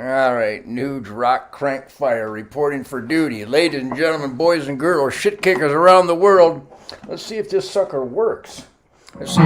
All right, Nugerockfire reporting for duty. Ladies and gentlemen, boys and girls, shit kickers around the world. Let's see if this sucker works. Let's see.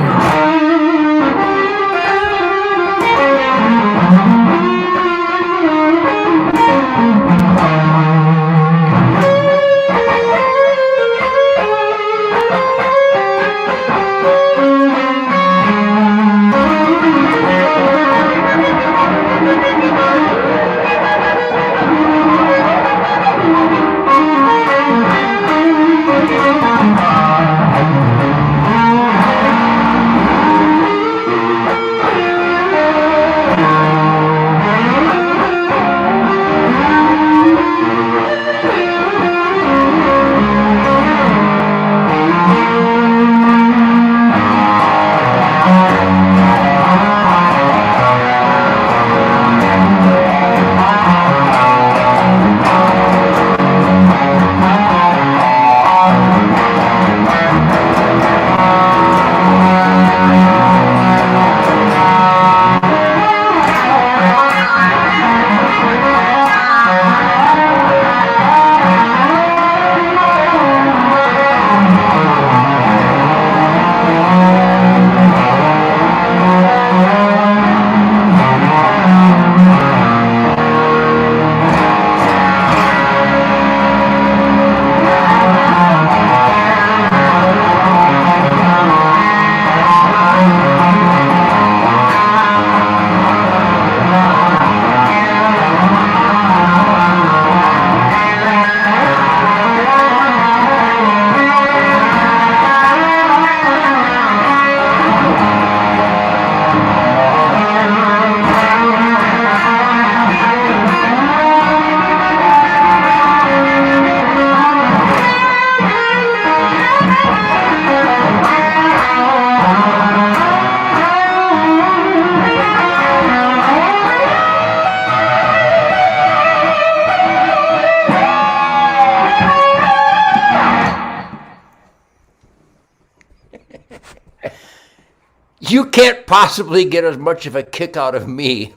You can't possibly get as much of a kick out of me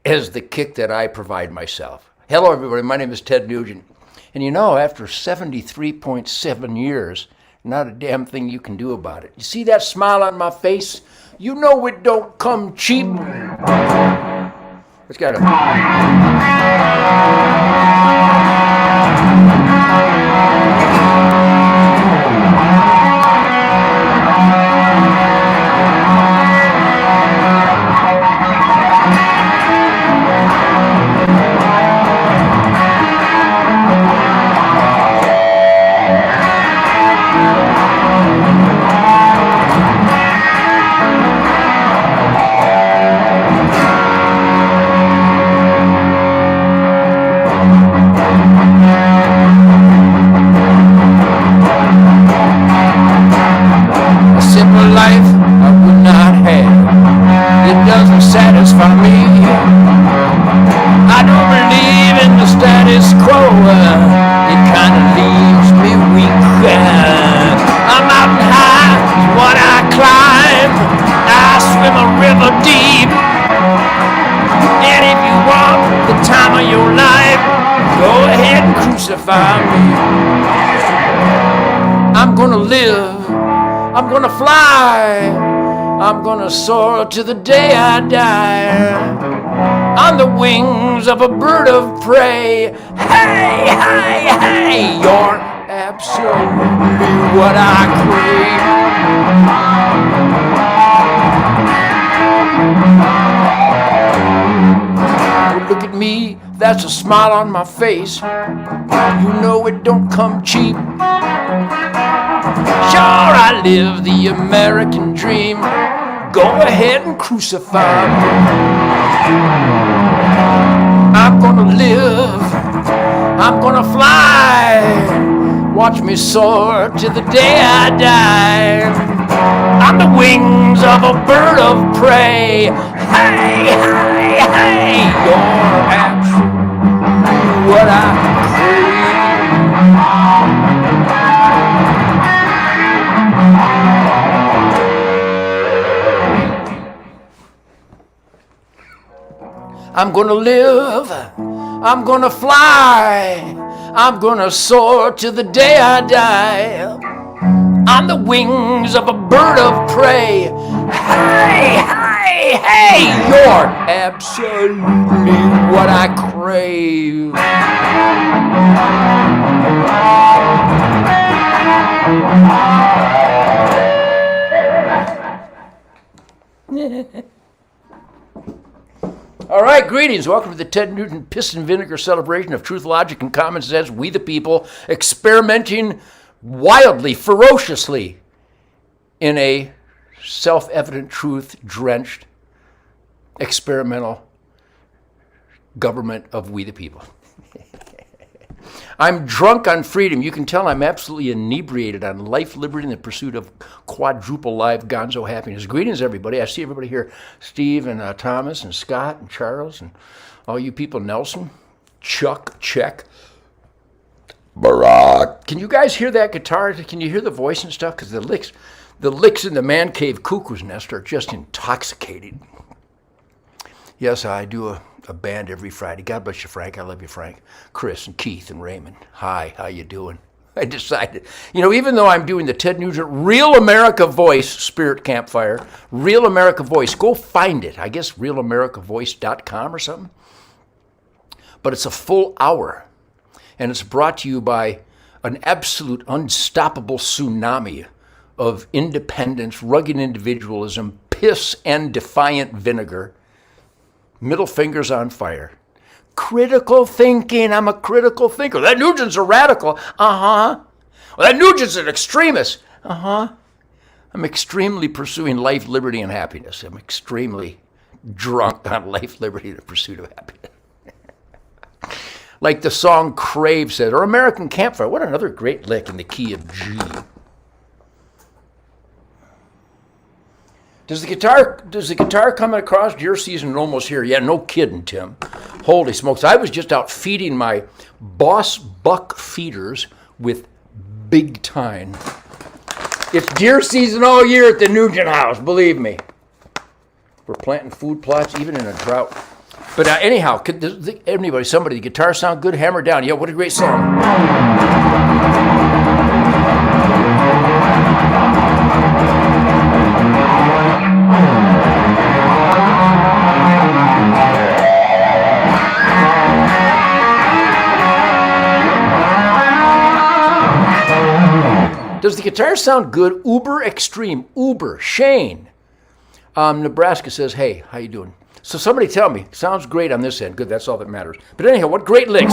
as the kick that I provide myself. Hello, everybody. My name is Ted Nugent. And you know, after 73.7 years, not a damn thing you can do about it. You see that smile on my face? You know it don't come cheap. Let's get it. Satisfy me. I don't believe in the status quo. It kind of leaves me weak. A mountain high is what I climb. I swim a river deep. And if you want the time of your life, go ahead and crucify me. I'm gonna live. I'm gonna fly. I'm gonna soar to the day I die on the wings of a bird of prey. Hey, hey, hey, you're absolutely what I crave. Look at me, that's a smile on my face. You know it don't come cheap. Sure, I live the American dream. Go ahead and crucify me. I'm gonna live. I'm gonna fly. Watch me soar to the day I die on the wings of a bird of prey. Hey, hey, hey, you're absolutely what I crave. I'm gonna live, I'm gonna fly, I'm gonna soar till the day I die. On the wings of a bird of prey. Hey, hey, hey, you're absolutely what I crave. All right, greetings. Welcome to the Ted Nugent Piss and Vinegar celebration of truth, logic, and common sense. We the people experimenting wildly, ferociously in a self-evident truth-drenched experimental government of we the people. I'm drunk on freedom. You can tell I'm absolutely inebriated on life, liberty, and the pursuit of quadruple live gonzo happiness. Greetings, everybody. I see everybody here. Steve and Thomas and Scott and Charles and all you people. Nelson, Chuck, Check, Barack. Can you guys hear that guitar? Can you hear the voice and stuff? Because the licks in the man cave cuckoo's nest are just intoxicating. Yes, I do a band every Friday. God bless you, Frank. I love you, Frank. Chris and Keith and Raymond. Hi, how you doing? I decided, even though I'm doing the Ted Nugent Real America Voice Spirit Campfire, Real America Voice, go find it. I guess realamericavoice.com or something. But it's a full hour, and it's brought to you by an absolute unstoppable tsunami of independence, rugged individualism, piss and defiant vinegar, middle fingers on fire. Critical thinking. I'm a critical thinker. That Nugent's a radical. Well, that Nugent's an extremist. I'm extremely pursuing life, liberty, and happiness. I'm extremely drunk on life, liberty, and the pursuit of happiness. Like the song Crave said, or American Campfire. What another great lick in the key of G. Does the guitar come across? Deer season almost here. Yeah, no kidding, Tim. Holy smokes. I was just out feeding my boss buck feeders with big time. It's deer season all year at the Nugent house, believe me. We're planting food plots even in a drought. But anyhow, somebody, the guitar sound good? Hammer down. Yeah, what a great song. Does the guitar sound good? Uber extreme. Uber. Shane. Nebraska says, hey, how you doing? So somebody tell me. Sounds great on this end. Good, that's all that matters. But anyhow, what great licks.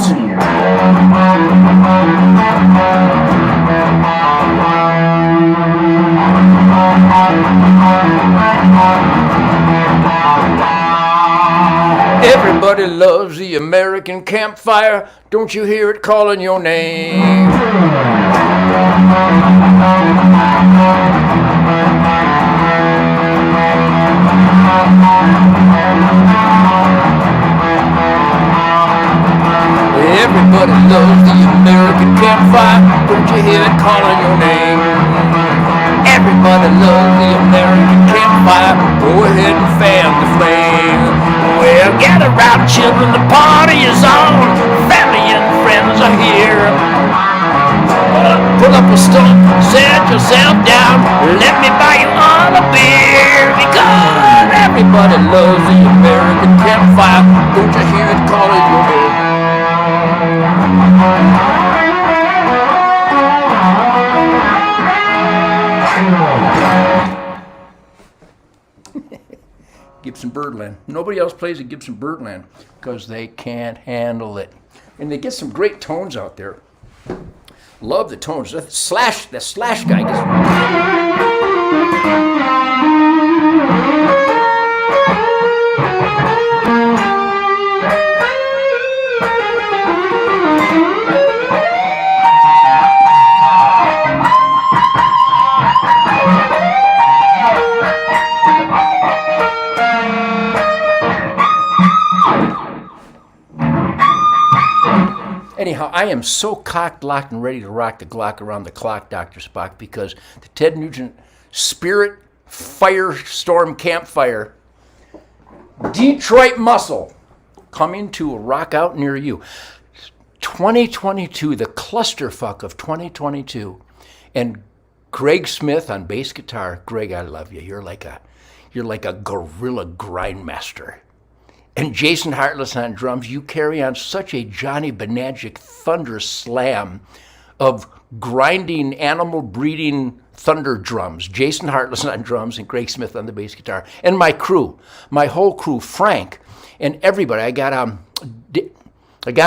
Everybody loves the American campfire. Don't you hear it calling your name? Everybody loves the American campfire. Don't you hear it calling your name? Everybody loves the American campfire. Go ahead and fan the flame. Well, gather round, children, the party is on. Family and friends are here. Pull up a stump, set yourself down. Let me buy you all a beer. Because everybody loves the American campfire. Don't you hear it calling your name? Gibson Birdland. Nobody else plays at Gibson Birdland because they can't handle it. And they get some great tones out there. Love the tones. The slash guy gets... Anyhow, I am so cocked, locked, and ready to rock the Glock around the clock, Dr. Spock, because the Ted Nugent Spirit Firestorm Campfire Detroit Muscle coming to a rock out near you. 2022, the clusterfuck of 2022. And Greg Smith on bass guitar. Greg, I love you. You're like a gorilla grindmaster. And Jason Hartless on drums. You carry on such a Johnny Benagic thunder slam of grinding, animal breeding thunder drums. Jason Hartless on drums and Greg Smith on the bass guitar. And my crew, my whole crew, Frank and everybody. I got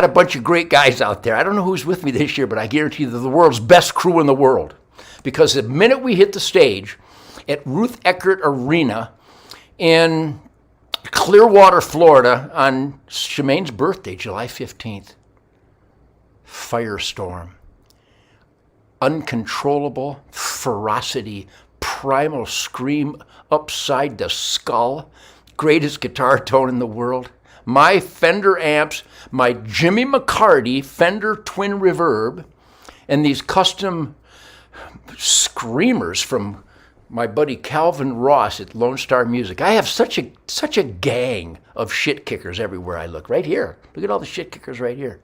a bunch of great guys out there. I don't know who's with me this year, but I guarantee you they're the world's best crew in the world. Because the minute we hit the stage at Ruth Eckert Arena in Clearwater, Florida, on Shemaine's birthday, July 15th, firestorm, uncontrollable ferocity, primal scream upside the skull, greatest guitar tone in the world. My Fender amps, my Jimmy McCarty Fender Twin Reverb, and these custom screamers from my buddy Calvin Ross at Lone Star Music. I have such a gang of shit kickers everywhere I look. Right here. Look at all the shit kickers right here.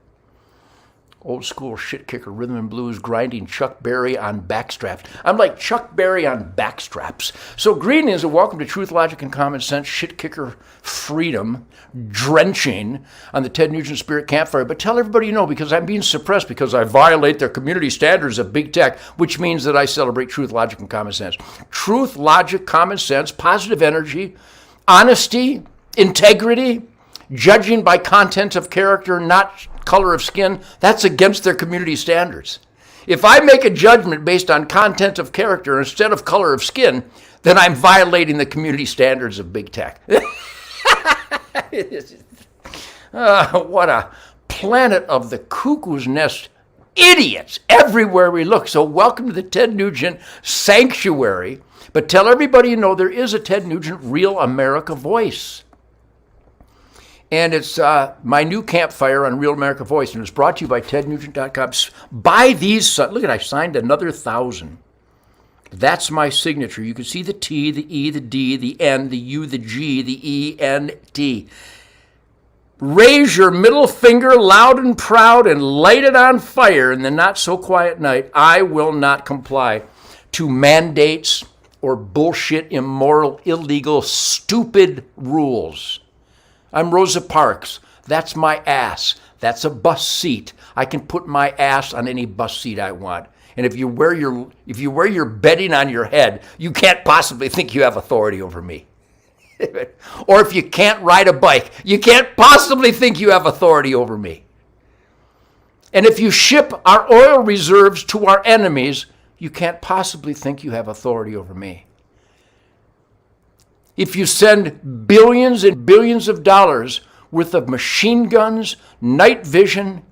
Old school shit kicker, rhythm and blues, grinding Chuck Berry on backstraps. I'm like Chuck Berry on backstraps. So greetings and welcome to Truth, Logic, and Common Sense, shit kicker freedom, drenching on the Ted Nugent Spirit Campfire. But tell everybody you know, because I'm being suppressed because I violate their community standards of big tech, which means that I celebrate truth, logic, and common sense. Truth, logic, common sense, positive energy, honesty, integrity, judging by content of character, not color of skin. That's against their community standards. If I make a judgment based on content of character instead of color of skin, then I'm violating the community standards of big tech. What a planet of the cuckoo's nest idiots everywhere we look. So welcome to the Ted Nugent sanctuary. But tell everybody you know there is a Ted Nugent Real America Voice. And it's my new campfire on Real America Voice, and it's brought to you by TedNugent.com. Buy these. Look at, I signed another 1,000. That's my signature. You can see the T, the E, the D, the N, the U, the G, the E, N, T. Raise your middle finger loud and proud and light it on fire in the not-so-quiet night. I will not comply to mandates or bullshit, immoral, illegal, stupid rules. I'm Rosa Parks. That's my ass. That's a bus seat. I can put my ass on any bus seat I want. And if you wear your bedding on your head, you can't possibly think you have authority over me. Or if you can't ride a bike, you can't possibly think you have authority over me. And if you ship our oil reserves to our enemies, you can't possibly think you have authority over me. If you send billions and billions of dollars worth of machine guns, night vision,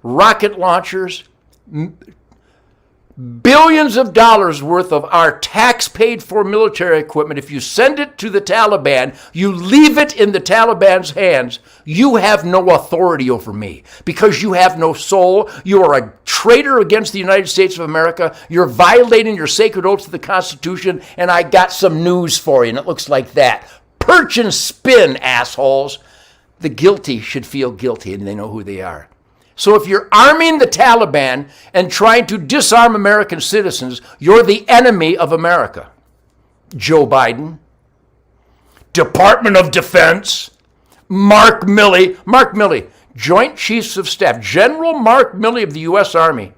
rocket launchers, billions of dollars worth of our tax-paid-for military equipment, if you send it to the Taliban, you leave it in the Taliban's hands, you have no authority over me because you have no soul. You are a traitor against the United States of America. You're violating your sacred oaths to the Constitution, and I got some news for you, and it looks like that. Perch and spin, assholes. The guilty should feel guilty, and they know who they are. So if you're arming the Taliban and trying to disarm American citizens, you're the enemy of America. Joe Biden, Department of Defense, Mark Milley, Joint Chiefs of Staff, General Mark Milley of the U.S. Army,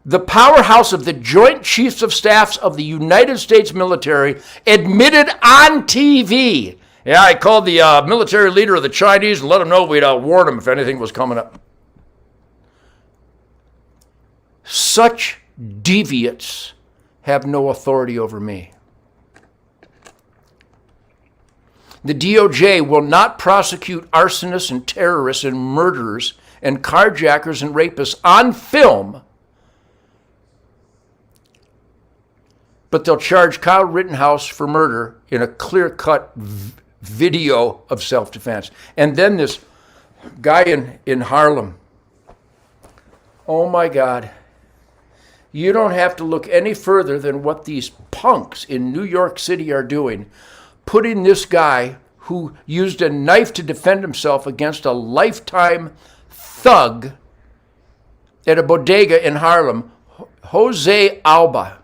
the powerhouse of the Joint Chiefs of Staffs of the United States military, admitted on TV. Yeah, I called the military leader of the Chinese and let him know we'd warn him if anything was coming up. Such deviants have no authority over me. The DOJ will not prosecute arsonists and terrorists and murderers and carjackers and rapists on film, but they'll charge Kyle Rittenhouse for murder in a clear-cut video of self-defense. And then this guy in Harlem. Oh my God. You don't have to look any further than what these punks in New York City are doing, putting this guy who used a knife to defend himself against a lifetime thug at a bodega in Harlem, Jose Alba,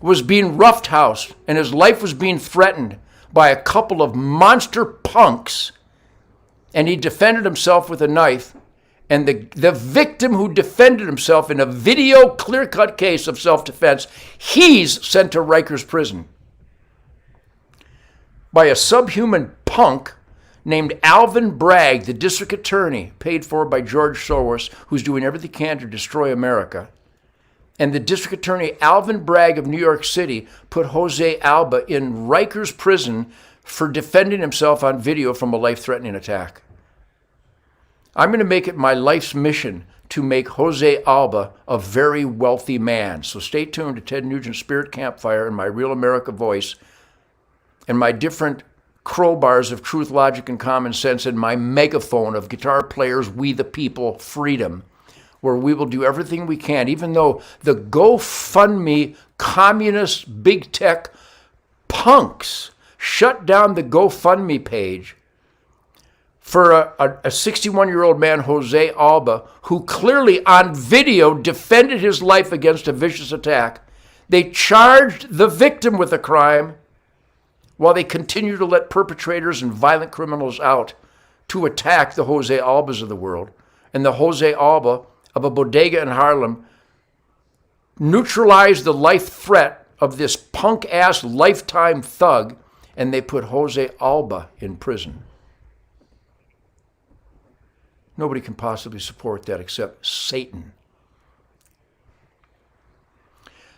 was being roughhoused and his life was being threatened by a couple of monster punks, and he defended himself with a knife. And the victim who defended himself in a video clear-cut case of self-defense, he's sent to Rikers prison by a subhuman punk named Alvin Bragg, the district attorney, paid for by George Soros, who's doing everything he can to destroy America. And the district attorney, Alvin Bragg of New York City, put Jose Alba in Rikers prison for defending himself on video from a life-threatening attack. I'm going to make it my life's mission to make Jose Alba a very wealthy man. So stay tuned to Ted Nugent's Spirit Campfire and my Real America voice and my different crowbars of truth, logic, and common sense and my megaphone of Guitar Players, We the People, Freedom, where we will do everything we can, even though the GoFundMe communist big tech punks shut down the GoFundMe page for a 61-year-old man, Jose Alba, who clearly on video defended his life against a vicious attack. They charged the victim with a crime while they continue to let perpetrators and violent criminals out to attack the Jose Albas of the world. And the Jose Alba of a bodega in Harlem neutralized the life threat of this punk-ass lifetime thug, and they put Jose Alba in prison. Nobody can possibly support that except Satan.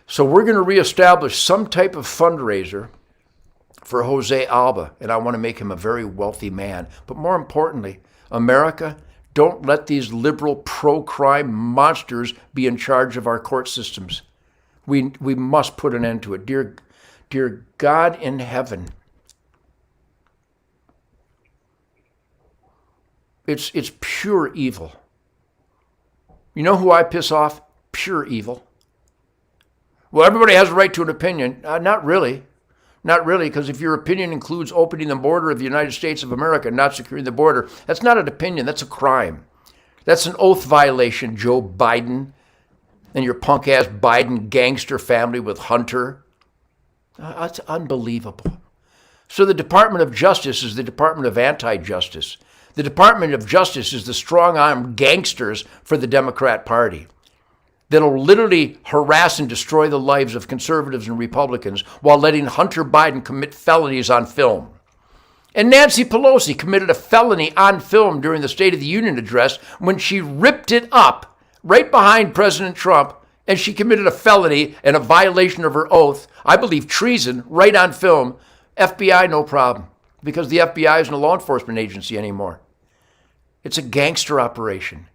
So we're going to reestablish some type of fundraiser for Jose Alba, and I want to make him a very wealthy man. But more importantly, America, don't let these liberal pro-crime monsters be in charge of our court systems. We must put an end to it. Dear God in heaven, it's pure evil. You know who I piss off? Pure evil. Well, everybody has a right to an opinion. Not really. Not really, because if your opinion includes opening the border of the United States of America and not securing the border, that's not an opinion, that's a crime. That's an oath violation, Joe Biden and your punk-ass Biden gangster family with Hunter. That's unbelievable. So the Department of Justice is the Department of Anti-Justice. The Department of Justice is the strong-armed gangsters for the Democrat Party that'll literally harass and destroy the lives of conservatives and Republicans while letting Hunter Biden commit felonies on film. And Nancy Pelosi committed a felony on film during the State of the Union address when she ripped it up right behind President Trump, and she committed a felony and a violation of her oath, I believe treason, right on film. FBI, no problem, because the FBI isn't a law enforcement agency anymore. It's a gangster operation.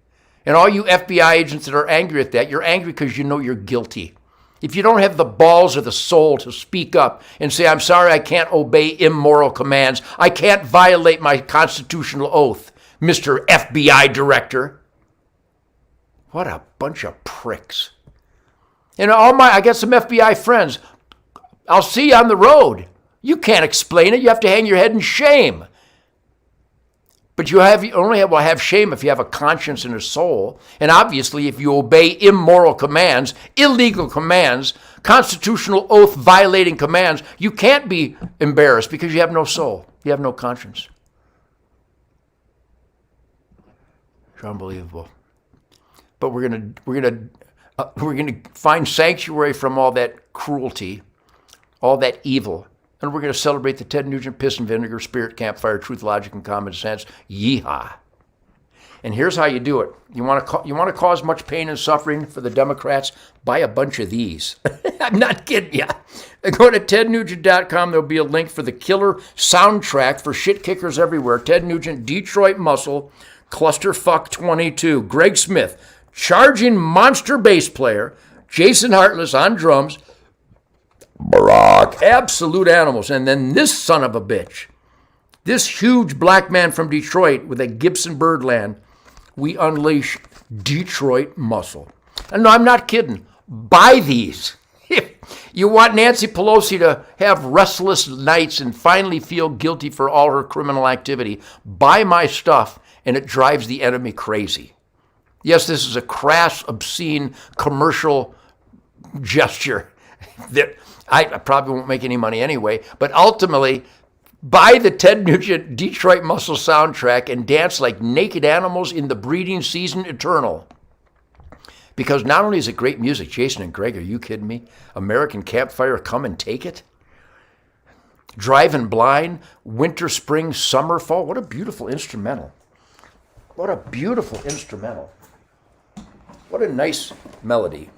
And all you FBI agents that are angry at that, you're angry because you know you're guilty. If you don't have the balls or the soul to speak up and say, I'm sorry, I can't obey immoral commands. I can't violate my constitutional oath, Mr. FBI Director. What a bunch of pricks. And I got some FBI friends. I'll see you on the road. You can't explain it. You have to hang your head in shame. But you only have shame if you have a conscience and a soul. And obviously, if you obey immoral commands, illegal commands, constitutional oath violating commands, you can't be embarrassed because you have no soul. You have no conscience. It's unbelievable. But we're gonna find sanctuary from all that cruelty, all that evil. And we're going to celebrate the Ted Nugent Piss and Vinegar Spirit Campfire, Truth, Logic, and Common Sense. Yeehaw. And here's how you do it. You want to cause much pain and suffering for the Democrats? Buy a bunch of these. I'm not kidding you. Go to tednugent.com. There'll be a link for the killer soundtrack for shit kickers everywhere. Ted Nugent, Detroit Muscle, Clusterfuck 22. Greg Smith, charging monster bass player. Jason Hartless on drums. Barack. Absolute animals. And then this son of a bitch, this huge black man from Detroit with a Gibson Birdland, we unleash Detroit muscle. And no, I'm not kidding. Buy these. You want Nancy Pelosi to have restless nights and finally feel guilty for all her criminal activity. Buy my stuff, and it drives the enemy crazy. Yes, this is a crass, obscene commercial gesture that I probably won't make any money anyway, but ultimately, buy the Ted Nugent Detroit Muscle soundtrack and dance like naked animals in the breeding season eternal. Because not only is it great music, Jason and Greg, are you kidding me? American Campfire, Come and Take It. Driving Blind, Winter, Spring, Summer, Fall. What a beautiful instrumental. What a beautiful instrumental. What a nice melody.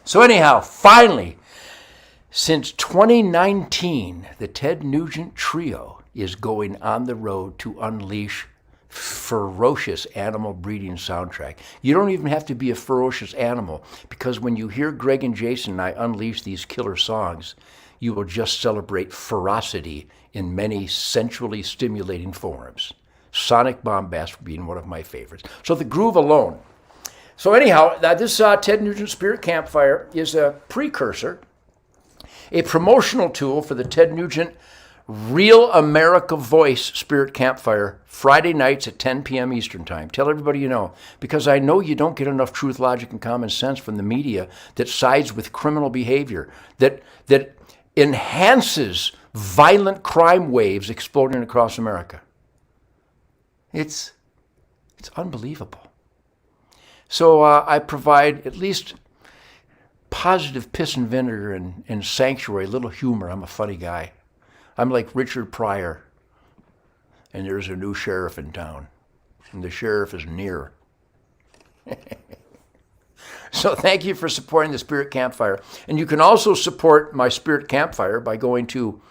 So anyhow, finally, since 2019, the Ted Nugent Trio is going on the road to unleash ferocious animal breeding soundtrack. You don't even have to be a ferocious animal, because when you hear Greg and Jason and I unleash these killer songs, you will just celebrate ferocity in many sensually stimulating forms. Sonic Bombast being one of my favorites. So the groove alone. So anyhow, this Ted Nugent Spirit Campfire is a precursor, a promotional tool for the Ted Nugent Real America Voice Spirit Campfire, Friday nights at 10 p.m. Eastern Time. Tell everybody you know, because I know you don't get enough truth, logic, and common sense from the media that sides with criminal behavior, that enhances violent crime waves exploding across America. It's unbelievable. So I provide at least positive piss and vinegar and sanctuary, a little humor. I'm a funny guy. I'm like Richard Pryor, and there's a new sheriff in town, and the sheriff is near. So thank you for supporting the Spirit Campfire. And you can also support my Spirit Campfire by going to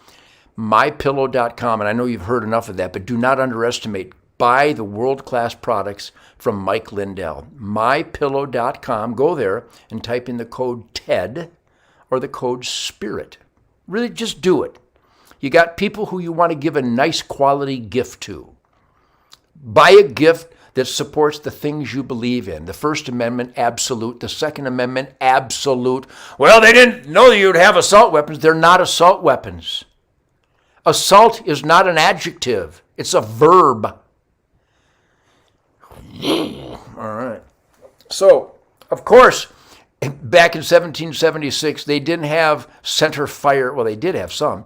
mypillow.com. And I know you've heard enough of that, but do not underestimate. Buy the world-class products from Mike Lindell. MyPillow.com. Go there and type in the code TED or the code SPIRIT. Really, just do it. You got people who you want to give a nice quality gift to. Buy a gift that supports the things you believe in. The First Amendment, absolute. The Second Amendment, absolute. Well, they didn't know that you'd have assault weapons. They're not assault weapons. Assault is not an adjective. It's a verb. All right. So, of course, back in 1776, they didn't have center fire. Well, they did have some,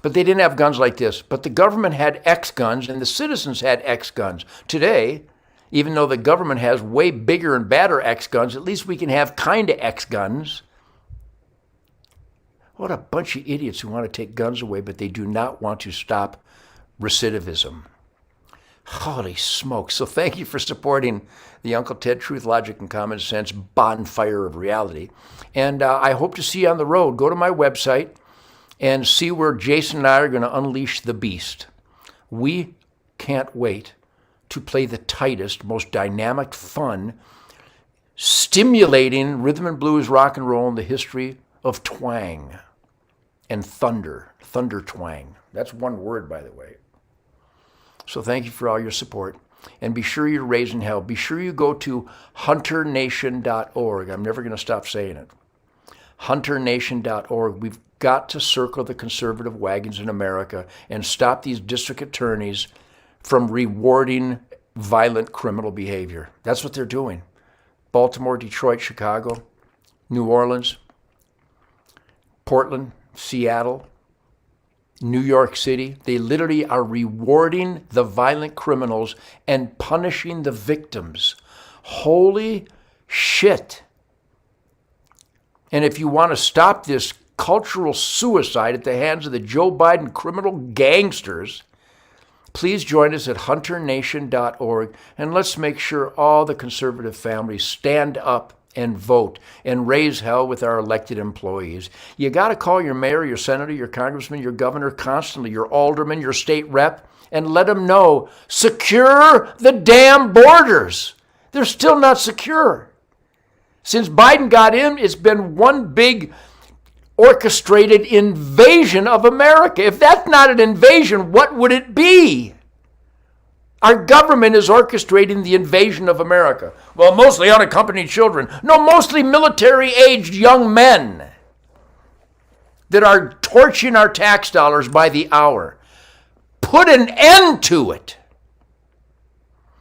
but they didn't have guns like this. But the government had X guns, and the citizens had X guns. Today, even though the government has way bigger and badder X guns, at least we can have kind of X guns. What a bunch of idiots who want to take guns away, but they do not want to stop recidivism. Holy smokes. So thank you for supporting the Uncle Ted Truth, Logic, and Common Sense bonfire of reality. And I hope to see you on the road. Go to my website and see where Jason and I are going to unleash the beast. We can't wait to play the tightest, most dynamic, fun, stimulating rhythm and blues rock and roll in the history of twang and thunder twang. That's one word, by the way. So thank you for all your support. And be sure you're raising hell. Be sure you go to hunternation.org. I'm never going to stop saying it. HunterNation.org. We've got to circle the conservative wagons in America and stop these district attorneys from rewarding violent criminal behavior. That's what they're doing. Baltimore, Detroit, Chicago, New Orleans, Portland, Seattle, New York City. They literally are rewarding the violent criminals and punishing the victims. Holy shit. And if you want to stop this cultural suicide at the hands of the Joe Biden criminal gangsters, please join us at HunterNation.org, and let's make sure all the conservative families stand up and vote and raise hell with our elected employees. You got to call your mayor, your senator, your congressman, your governor constantly, your alderman, your state rep, and let them know, secure the damn borders. They're still not secure. Since Biden got in, it's been one big orchestrated invasion of America. If that's not an invasion, what would it be? Our government is orchestrating the invasion of America. Well, mostly unaccompanied children. No, mostly military-aged young men that are torching our tax dollars by the hour. Put an end to it.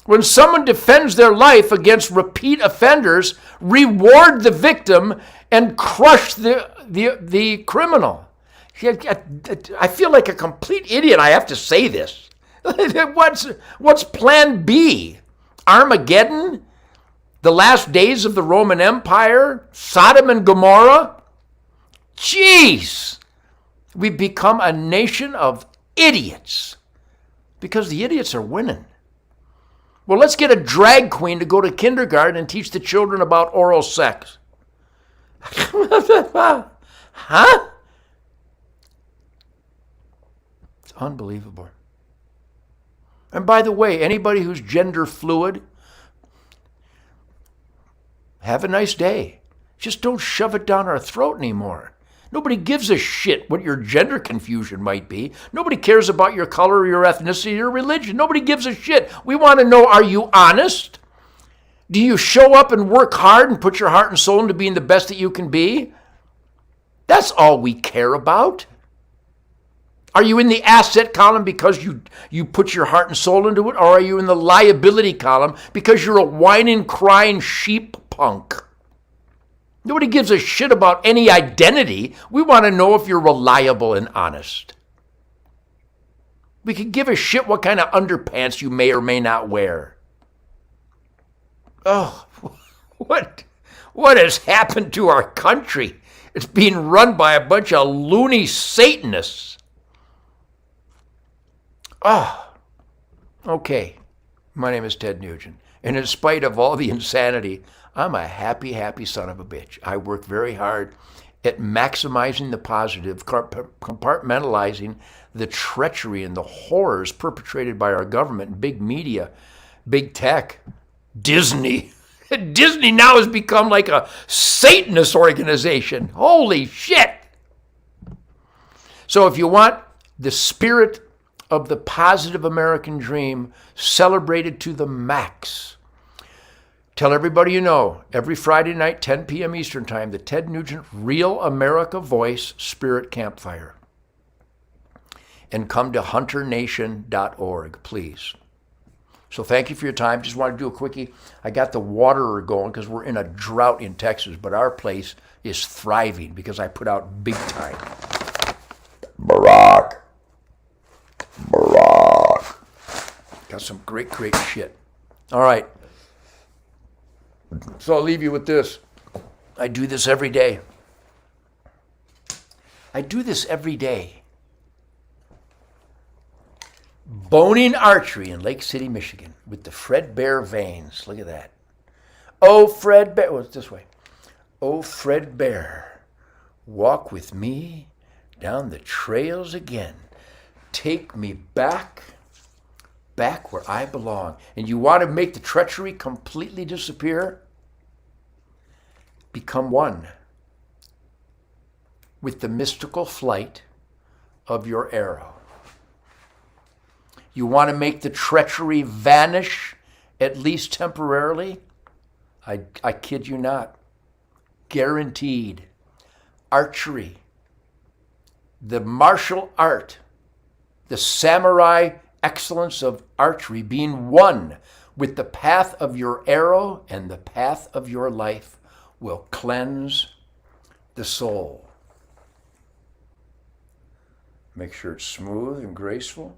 When someone defends their life against repeat offenders, reward the victim and crush the criminal. I feel like a complete idiot. I have to say this. What's plan B? Armageddon? The last days of the Roman Empire? Sodom and Gomorrah? Jeez! We've become a nation of idiots because the idiots are winning. Well, let's get a drag queen to go to kindergarten and teach the children about oral sex. Huh? It's unbelievable. And by the way, anybody who's gender fluid, have a nice day. Just don't shove it down our throat anymore. Nobody gives a shit what your gender confusion might be. Nobody cares about your color or your ethnicity or religion. Nobody gives a shit. We want to know, are you honest? Do you show up and work hard and put your heart and soul into being the best that you can be? That's all we care about. Are you in the asset column because you put your heart and soul into it? Or are you in the liability column because you're a whining, crying sheep punk? Nobody gives a shit about any identity. We want to know if you're reliable and honest. We could give a shit what kind of underpants you may or may not wear. Oh, what has happened to our country? It's being run by a bunch of loony Satanists. Oh, okay. My name is Ted Nugent, and in spite of all the insanity, I'm a happy, happy son of a bitch. I work very hard at maximizing the positive, compartmentalizing the treachery and the horrors perpetrated by our government and big media, big tech, Disney. Disney now has become like a Satanist organization. Holy shit. So if you want the spirit of the positive American dream celebrated to the max, tell everybody you know, every Friday night, 10 p.m. Eastern Time, the Ted Nugent Real America Voice Spirit Campfire. And come to HunterNation.org, please. So thank you for your time. Just want to do a quickie. I got the waterer going because we're in a drought in Texas, but our place is thriving because I put out big time. Barack. Got some great shit. All right. So I'll leave you with this. I do this every day. Boning Archery in Lake City, Michigan with the Fred Bear veins. Look at that. Oh, Fred Bear. Well, it's this way. Oh, Fred Bear, walk with me down the trails again. Take me back where I belong. And you want to make the treachery completely disappear? Become one with the mystical flight of your arrow. You want to make the treachery vanish, at least temporarily? I kid you not. Guaranteed. archery, the martial art, the samurai excellence of archery being one with the path of your arrow and the path of your life will cleanse the soul. Make sure it's smooth and graceful.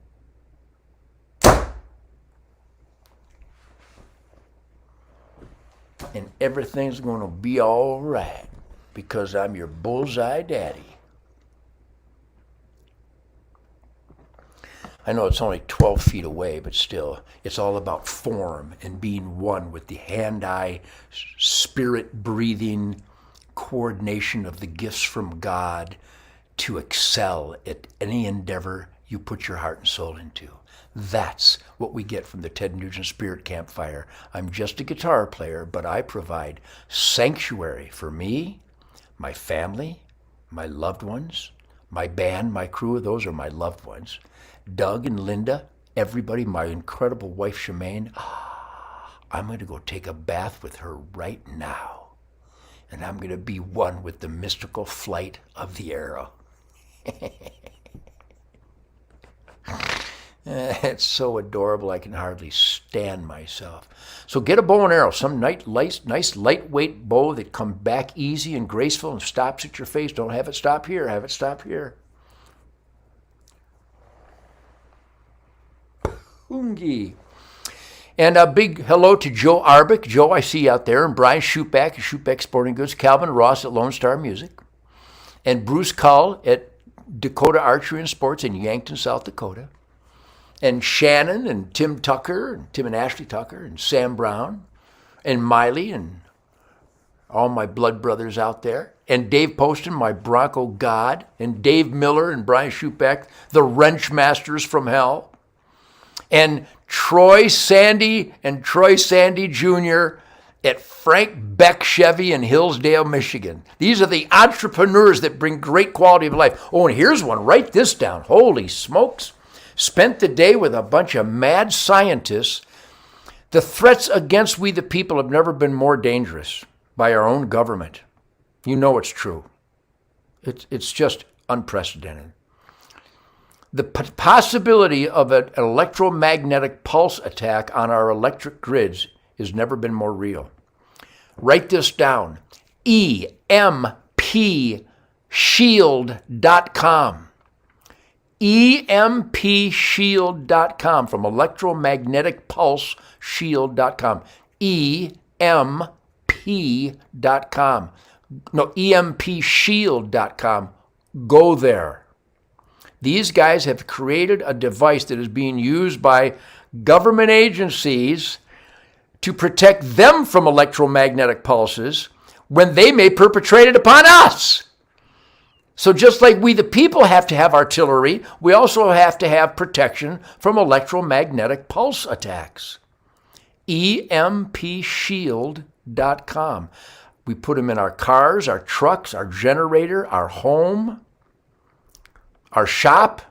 And everything's going to be all right because I'm your bullseye daddy. I know it's only 12 feet away, but still, it's all about form and being one with the hand-eye, spirit-breathing coordination of the gifts from God to excel at any endeavor you put your heart and soul into. That's what we get from the Ted Nugent Spirit Campfire. I'm just a guitar player, but I provide sanctuary for me, my family, my loved ones, my band, my crew. Those are my loved ones. Doug and Linda, everybody, my incredible wife, Shemaine. I'm going to go take a bath with her right now. And I'm going to be one with the mystical flight of the arrow. It's so adorable, I can hardly stand myself. So get a bow and arrow, some nice lightweight bow that comes back easy and graceful and stops at your face. Don't have it stop here, have it stop here. Hoongie. And a big hello to Joe Arbick. Joe, I see you out there. And Brian Shootback at Shootback Sporting Goods. Calvin Ross at Lone Star Music. And Bruce Cull at Dakota Archery and Sports in Yankton, South Dakota. And Shannon and Tim Tucker, and Tim and Ashley Tucker, and Sam Brown, and Miley, and all my blood brothers out there. And Dave Poston, my Bronco God. And Dave Miller and Brian Shootback, the Wrench Masters from Hell. And Troy Sandy Jr. at Frank Beck Chevy in Hillsdale, Michigan. These are the entrepreneurs that bring great quality of life. Oh, and here's one. Write this down. Holy smokes. Spent the day with a bunch of mad scientists. The threats against we the people have never been more dangerous by our own government. You know it's true. It's just unprecedented. The possibility of an electromagnetic pulse attack on our electric grids has never been more real. Write this down. EMPshield.com. EMPshield.com from electromagneticpulseshield.com. EMP.com. No, EMPshield.com. Go there. These guys have created a device that is being used by government agencies to protect them from electromagnetic pulses when they may perpetrate it upon us. So just like we the people have to have artillery, we also have to have protection from electromagnetic pulse attacks. EMPshield.com. We put them in our cars, our trucks, our generator, our home, our shop.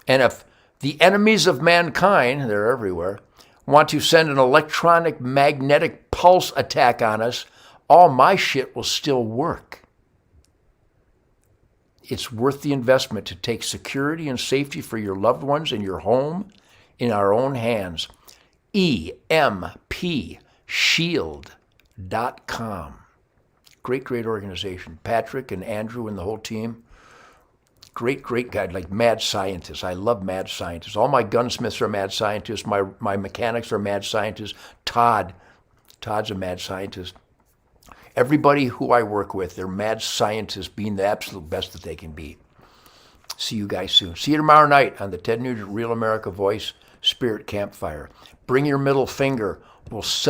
And if the enemies of mankind, they're everywhere, want to send an electronic magnetic pulse attack on us, all my shit will still work. It's worth the investment to take security and safety for your loved ones and your home in our own hands. EMPshield.com. Great organization. Patrick and Andrew and the whole team. Great guy, like mad scientists. I love mad scientists. All my gunsmiths are mad scientists. My mechanics are mad scientists. Todd's a mad scientist. Everybody who I work with, they're mad scientists being the absolute best that they can be. See you guys soon. See you tomorrow night on the Ted Nugent Real America Voice Spirit Campfire. Bring your middle finger. We'll set